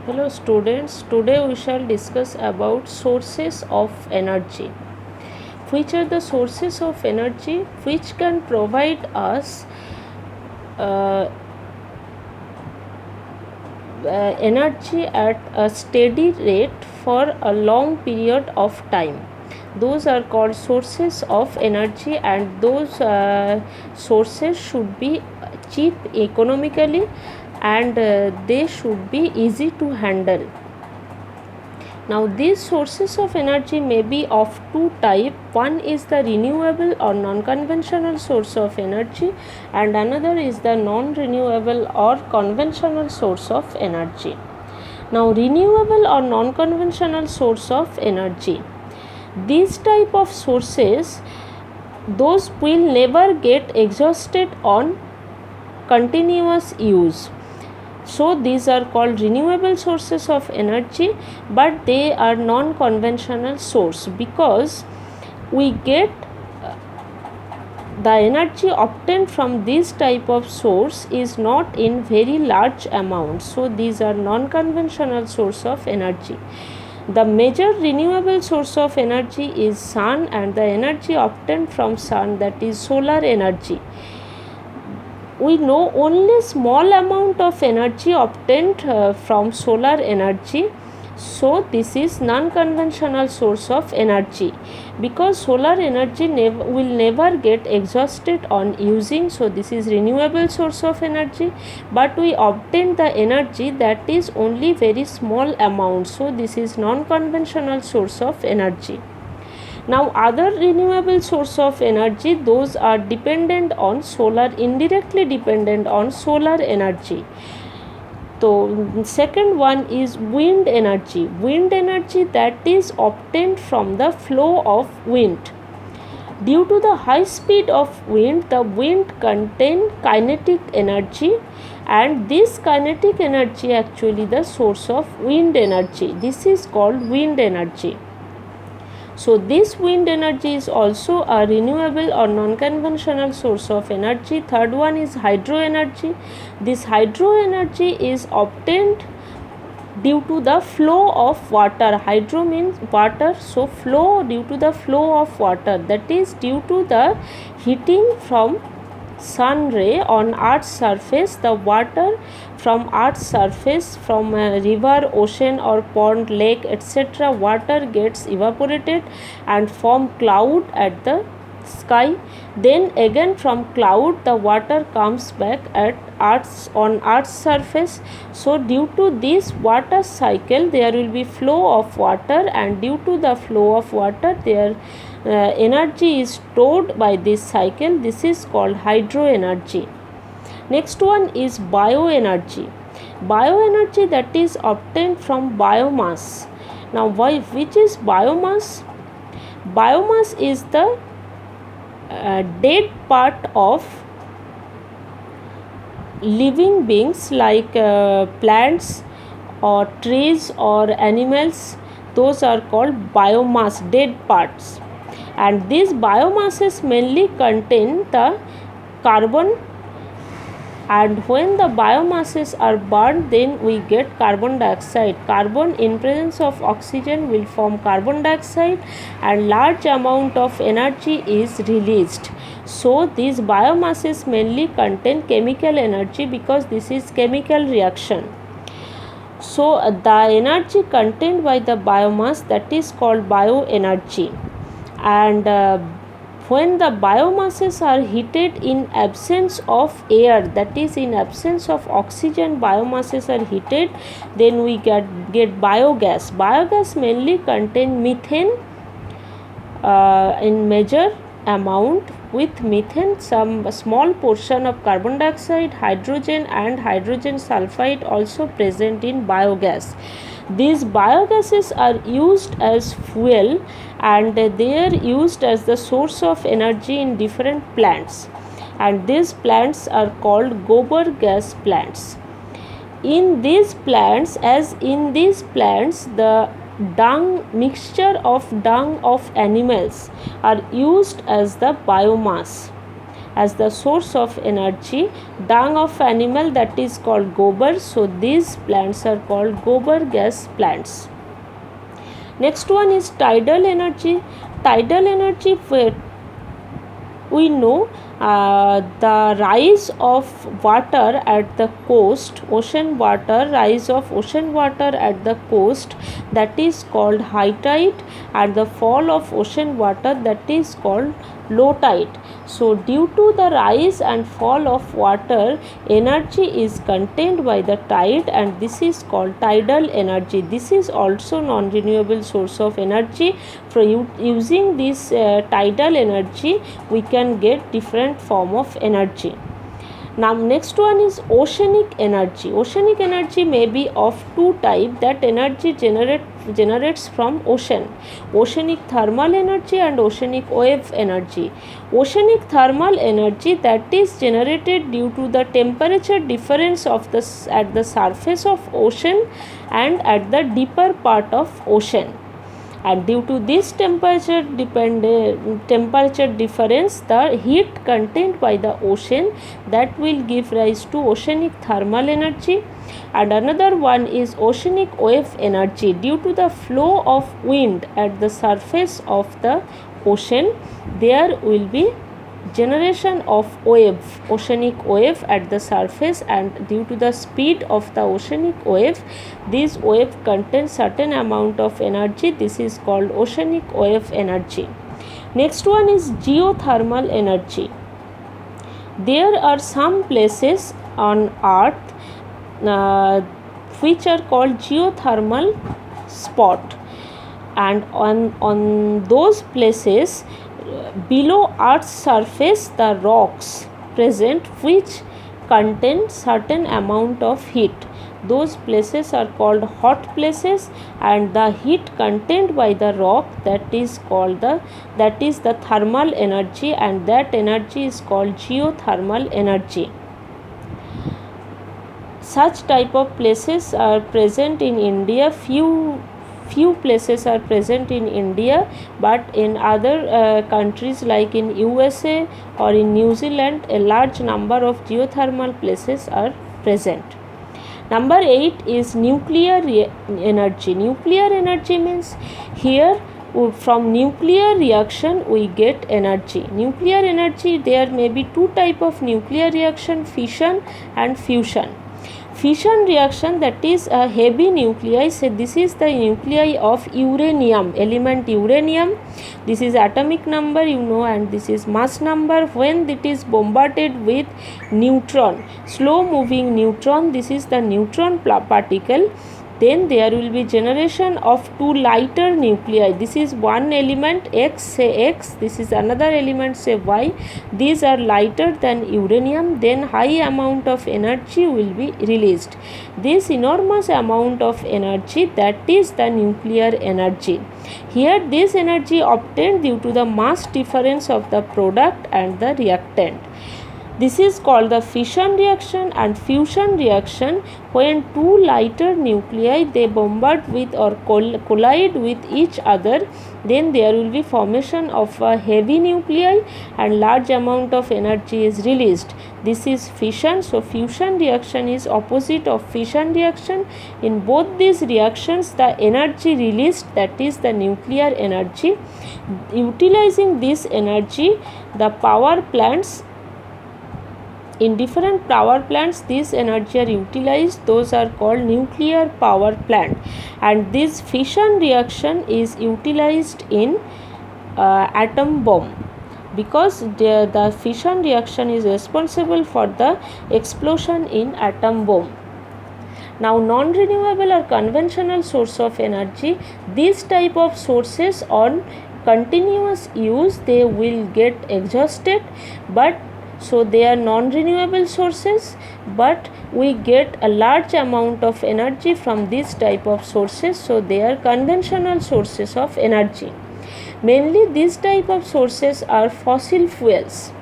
Hello students, today we shall discuss about sources of energy. Which are the sources of energy which can provide us uh, energy at a steady rate for a long period of time. Those are called sources of energy, and those sources should be cheap economically, and they should be easy to handle. Now these sources of energy may be of two types. One is the renewable or non-conventional source of energy, and another is the non-renewable or conventional source of energy. Now renewable or non-conventional source of energy. These type of sources, those will never get exhausted on continuous use. So these are called renewable sources of energy, but they are non-conventional source because we get the energy obtained from this type of source is not in very large amounts. So these are non-conventional source of energy. The major renewable source of energy is sun, and the energy obtained from sun, that is solar energy. We know only small amount of energy obtained from solar energy. So this is non-conventional source of energy because solar energy will never get exhausted on using. So this is renewable source of energy, but we obtain the energy that is only very small amount. So this is non-conventional source of energy. Now other renewable source of energy, those are dependent on solar, indirectly dependent on solar energy. So second one is wind energy. Wind energy, that is obtained from the flow of wind. Due to the high speed of wind, the wind contain kinetic energy, and this kinetic energy actually the source of wind energy. This is called wind energy. So this wind energy is also a renewable or non-conventional source of energy. Third one is hydro energy. This hydro energy is obtained due to the flow of water. Hydro means water, so flow, due to the flow of water, that is due to the heating from sun ray on earth's surface. The water from earth's surface, from a river, ocean or pond, lake, etc., water gets evaporated and form cloud at the sky. Then again from cloud the water comes back at on earth's surface. So due to this water cycle there will be flow of water, and due to the flow of water there energy is stored by this cycle. This is called hydro energy. Next one is bioenergy. Bioenergy, that is obtained from biomass. Now which is biomass? Biomass is the dead part of living beings like plants or trees or animals. Those are called biomass, dead parts, and these biomasses mainly contain the carbon, and when the biomasses are burned then we get carbon dioxide. Carbon in presence of oxygen will form carbon dioxide, and large amount of energy is released. So these biomasses mainly contain chemical energy because this is chemical reaction. So the energy contained by the biomass, that is called bioenergy. And when the biomasses are heated in absence of air, that is in absence of oxygen, biomasses are heated, then we get biogas. Biogas mainly contain methane in major amount. With methane, some small portion of carbon dioxide, hydrogen and hydrogen sulfide also present in biogas. These biogases are used as fuel, and they are used as the source of energy in different plants, and these plants are called gobar gas plants. In these plants, the mixture of dung of animals are used as the biomass. as the source of energy. Dung of animal, that is called gobar, so these plants are called gobar gas plants. Next one is tidal energy. Tidal energy, we know the rise of water at the coast, ocean water, rise of ocean water at the coast, that is called high tide, and the fall of ocean water, that is called low tide. So due to the rise and fall of water, energy is contained by the tide, and this is called tidal energy. This is also non-renewable source of energy. For using this tidal energy, we can get different form of energy. Now next one is oceanic energy. Oceanic energy may be of two types, that energy generates from ocean: oceanic thermal energy and oceanic wave energy. Oceanic thermal energy, that is generated due to the temperature difference of at the surface of ocean and at the deeper part of ocean, and due to this temperature difference, the heat contained by the ocean, that will give rise to oceanic thermal energy. And another one is oceanic wave energy. Due to the flow of wind at the surface of the ocean, there will be generation of wave, oceanic wave at the surface, and due to the speed of the oceanic wave, this wave contains certain amount of energy. This is called oceanic wave energy. Next one is geothermal energy. There are some places on earth which are called geothermal spot, and on those places, below earth's surface, the rocks present which contain certain amount of heat. Those places are called hot places, and the heat contained by the rock, that is the thermal energy, and that energy is called geothermal energy. Such type of places are present in India. Few places are present in India, but in other countries like in USA or in New Zealand, a large number of geothermal places are present. Number 8 is nuclear energy. Nuclear energy means here from nuclear reaction we get energy. Nuclear energy, there may be two type of nuclear reaction: fission and fusion. Fission reaction, that is a heavy nuclei. So this is the nuclei of uranium, element uranium. This is atomic number, and this is mass number. When it is bombarded with neutron, slow moving neutron, this is the neutron particle, then there will be generation of two lighter nuclei. This is one element X, say X, this is another element, say Y. These are lighter than uranium, then high amount of energy will be released. This enormous amount of energy, that is the nuclear energy. Here this energy obtained due to the mass difference of the product and the reactant. This is called the fission reaction. And fusion reaction, when two lighter nuclei, they bombard with or collide with each other, then there will be formation of a heavy nuclei and large amount of energy is released. This is fission. So fusion reaction is opposite of fission reaction. In both these reactions, the energy released, that is the nuclear energy. Utilizing this energy, the power plants, in different power plants, this energy are utilized. Those are called nuclear power plant. And this fission reaction is utilized in atom bomb, because the fission reaction is responsible for the explosion in atom bomb. Now non-renewable or conventional source of energy, these type of sources on continuous use, they will get exhausted, but so they are non-renewable sources, but we get a large amount of energy from this type of sources, so they are conventional sources of energy. Mainly these type of sources are fossil fuels,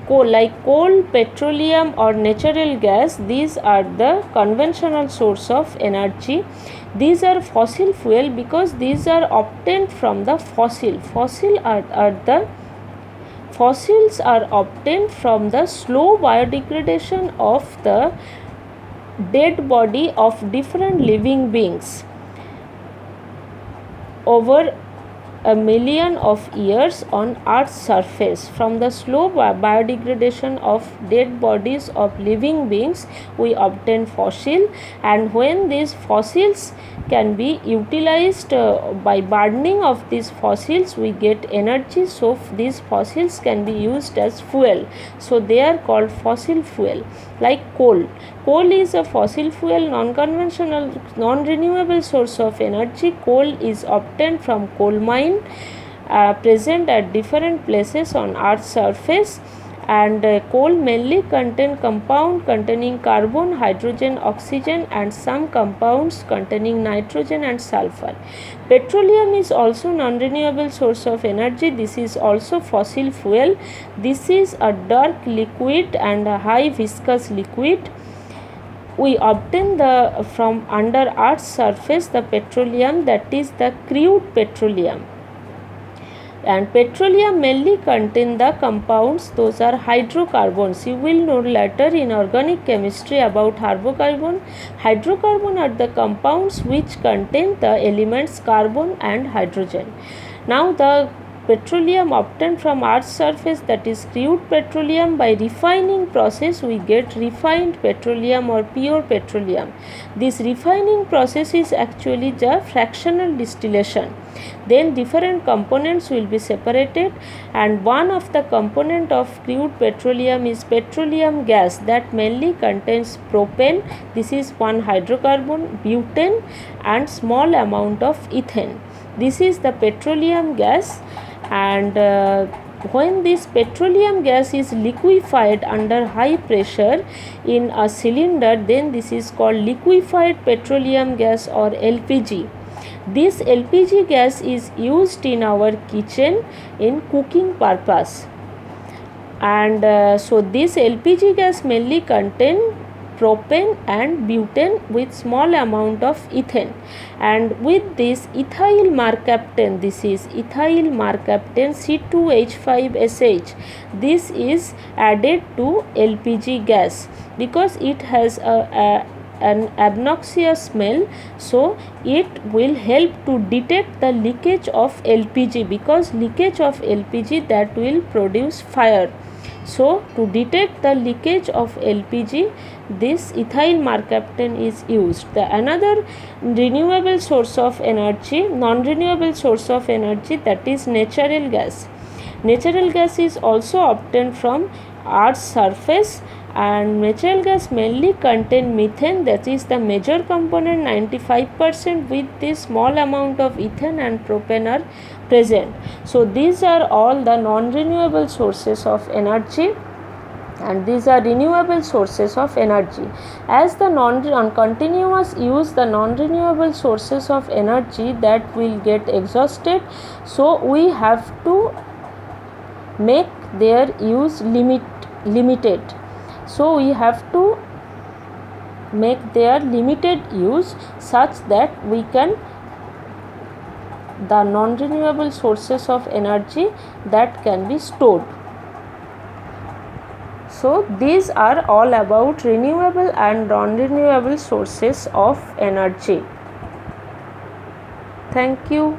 like coal, petroleum or natural gas. These are the conventional source of energy. These are fossil fuel because these are obtained from the fossil. Fossil are the Fossils are obtained from the slow biodegradation of the dead body of different living beings over a million of years on Earth's surface. From the slow biodegradation of dead bodies of living beings, we obtain fossil, and when these fossils can be utilized by burning of these fossils, we get energy. So these fossils can be used as fuel. So they are called fossil fuel. Like coal. Coal is a fossil fuel, non-conventional, non-renewable source of energy. Coal is obtained from coal mine present at different places on Earth's surface, and coal mainly contain compound containing carbon, hydrogen, oxygen, and some compounds containing nitrogen and sulfur. Petroleum is also non-renewable source of energy. This is also fossil fuel. This is a dark liquid and a high viscous liquid. We obtain from under Earth's surface the petroleum, that is the crude petroleum. And petroleum mainly contain the compounds, those are hydrocarbons. You will know later in organic chemistry about hydrocarbon. Hydrocarbon are the compounds which contain the elements carbon and hydrogen. Now the petroleum obtained from Earth's surface, that is crude petroleum, by refining process we get refined petroleum or pure petroleum. This refining process is actually the fractional distillation. Then different components will be separated, and one of the component of crude petroleum is petroleum gas, that mainly contains propane, this is one hydrocarbon, butane, and small amount of ethane. This is the petroleum gas, and when this petroleum gas is liquefied under high pressure in a cylinder, then this is called liquefied petroleum gas or LPG. This LPG gas is used in our kitchen in cooking purpose, and so this LPG gas mainly contain propane and butane with small amount of ethane, and with this ethyl mercaptan, this is ethyl mercaptan C2H5SH, this is added to LPG gas because it has an obnoxious smell, so it will help to detect the leakage of LPG, because leakage of LPG that will produce fire. So to detect the leakage of LPG, this ethyl mercaptan is used. The another renewable source of energy, non-renewable source of energy, that is natural gas. Natural gas is also obtained from Earth's surface, and natural gas mainly contain methane, that is the major component 95%, with this small amount of ethane and propane are present. So these are all the non-renewable sources of energy, and these are renewable sources of energy. As the continuous use the non-renewable sources of energy that will get exhausted, so we have to make their use limited. So we have to make their limited use such that we can the non-renewable sources of energy that can be stored. So these are all about renewable and non-renewable sources of energy. Thank you.